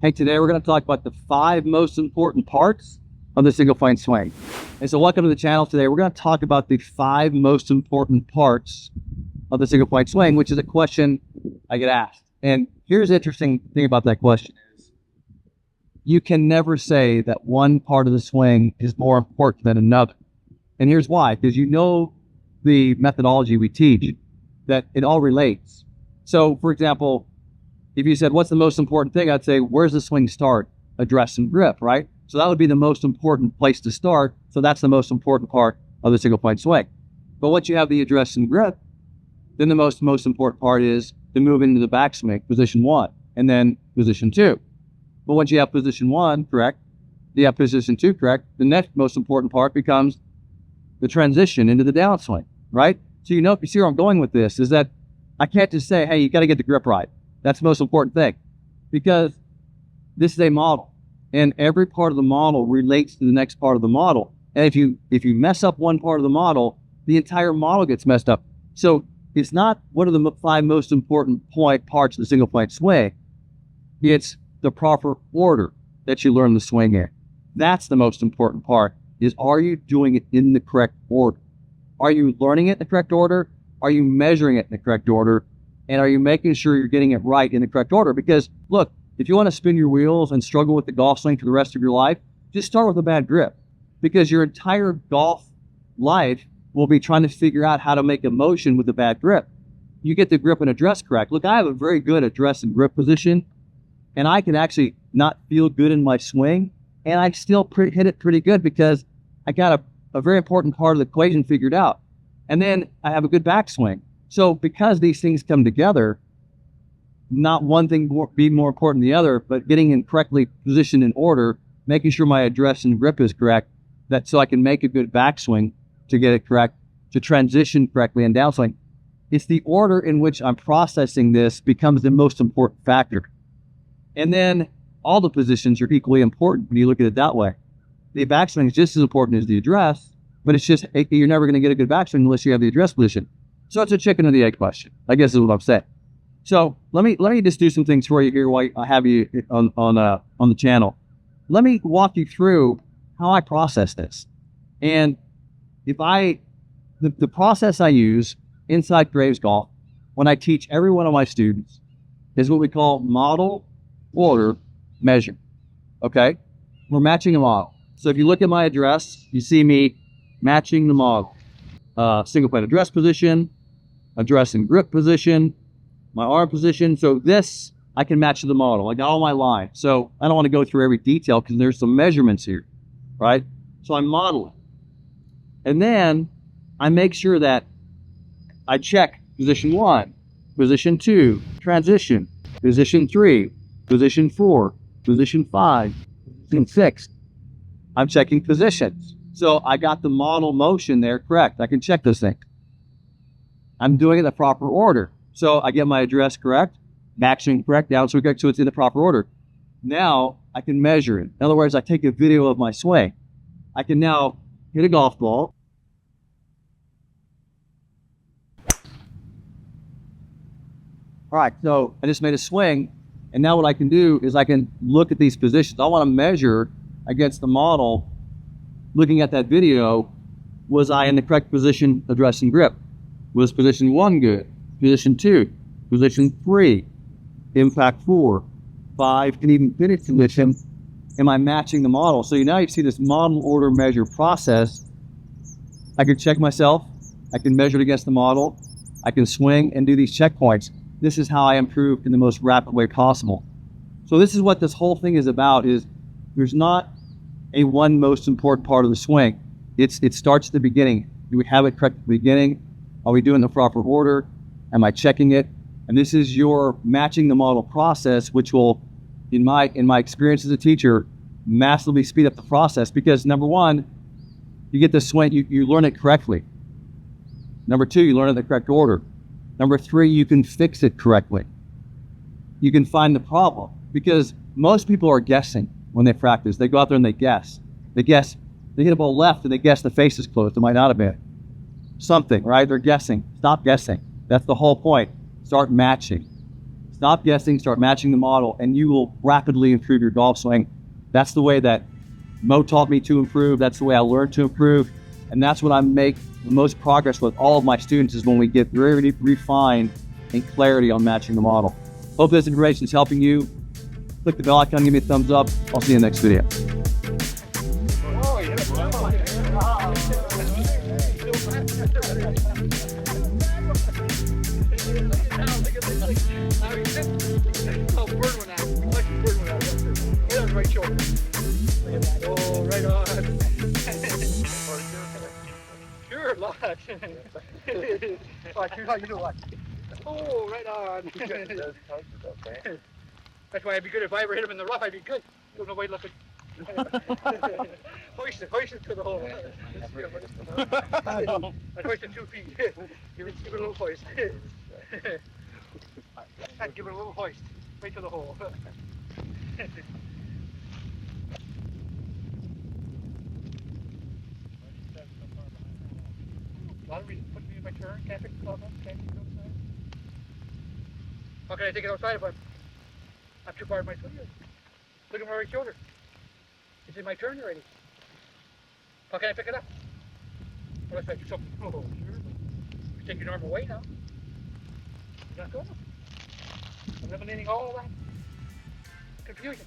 Hey, today we're going to talk about the 5 most important parts of the single point swing. And so welcome to the channel. Today we're going to talk about the 5 most important parts of the single point swing, which is a question I get asked. And here's the interesting thing about that question is you can never say that one part of the swing is more important than another. And here's why, because you know the methodology we teach, that it all relates. So for example, if you said, what's the most important thing? I'd say, where's the swing start? Address and grip, right? So that would be the most important place to start. So that's the most important part of the single point swing. But once you have the address and grip, then the most important part is to move into the backswing, position 1, and then position 2. But once you have position 1 correct, you have position 2 correct, the next most important part becomes the transition into the downswing, right? So you see where I'm going with this, is that I can't just say, hey, you got to get the grip right. That's the most important thing, because this is a model, and every part of the model relates to the next part of the model. And if you mess up one part of the model, the entire model gets messed up. So it's not what are the 5 most important parts of the single point swing. It's the proper order that you learn the swing in. That's the most important part, is are you doing it in the correct order? Are you learning it in the correct order? Are you measuring it in the correct order? And are you making sure you're getting it right in the correct order? Because look, if you want to spin your wheels and struggle with the golf swing for the rest of your life, just start with a bad grip, because your entire golf life will be trying to figure out how to make a motion with a bad grip. You get the grip and address correct. Look, I have a very good address and grip position, and I can actually not feel good in my swing, and I still hit it pretty good because I got a very important part of the equation figured out. And then I have a good backswing. So because these things come together, not one thing being more important than the other, but getting in correctly positioned in order, making sure my address and grip is correct, that so I can make a good backswing to get it correct, to transition correctly and downswing. It's the order in which I'm processing this becomes the most important factor. And then all the positions are equally important when you look at it that way. The backswing is just as important as the address, but it's just, you're never going to get a good backswing unless you have the address position. So it's a chicken or the egg question, I guess is what I'm saying. So let me just do some things for you here while I have you on the channel. Let me walk you through how I process this. And the process I use inside Graves Golf when I teach every one of my students is what we call model, order, measure. Okay? We're matching a model. So if you look at my address, you see me matching the model. Single point address position, address and grip position, my arm position. So this, I can match to the model. I got all my lines. So I don't want to go through every detail because there's some measurements here, right? So I'm modeling. And then I make sure that I check position 1, position 2, transition, position 3, position 4, position 5, position 6. I'm checking positions. So I got the model motion there correct. I can check those things. I'm doing it in the proper order. So I get my address correct, backswing correct, downswing correct, so it's in the proper order. Now I can measure it. In other words, I take a video of my swing. I can now hit a golf ball. All right, so I just made a swing, and now what I can do is I can look at these positions. I want to measure against the model. Looking at that video, was I in the correct position, address and grip? Was position 1 good? Position 2, position 3, impact 4, 5, and even finish position. Am I matching the model? So now you see this model, order, measure process. I can check myself. I can measure it against the model. I can swing and do these checkpoints. This is how I improve in the most rapid way possible. So this is what this whole thing is about, is there's not a one most important part of the swing. It starts at the beginning. Do we have it correct at the beginning? Are we doing the proper order? Am I checking it? And this is your matching the model process, which will, in my experience as a teacher, massively speed up the process, because number 1, you get the swing, you learn it correctly. Number 2, you learn it in the correct order. Number 3, you can fix it correctly. You can find the problem, because most people are guessing when they practice. They go out there and they guess. They hit a ball left and they guess the face is closed. It might not have been. Something, right? They're guessing. Stop guessing. That's the whole point. Start matching. Stop guessing, start matching the model, and you will rapidly improve your golf swing. That's the way that Mo taught me to improve. That's the way I learned to improve. And that's what I make the most progress with all of my students, is when we get very refined and clarity on matching the model. Hope this information is helping you. Click the bell icon, give me a thumbs up. I'll see you in the next video. Oh, right on. Sure, look. Watch, here's how you do it. Oh, right on. That's why I'd be good if I ever hit him in the rough. I'd be good. Don't nobody looking. Hoist it to the hole. I'd hoist it 2 feet. Give it a little hoist. I'd give it a little hoist. Right to the hole. A lot of reasons put me in my turn. Can't pick the club up. Can't take it outside. How can I take it outside if I'm too far in my swing? Look at my right shoulder. It's in my turn already. How can I pick it up? Unless I do something. Oh, sure. You take your normal weight now. It's not going. Eliminating all that confusion.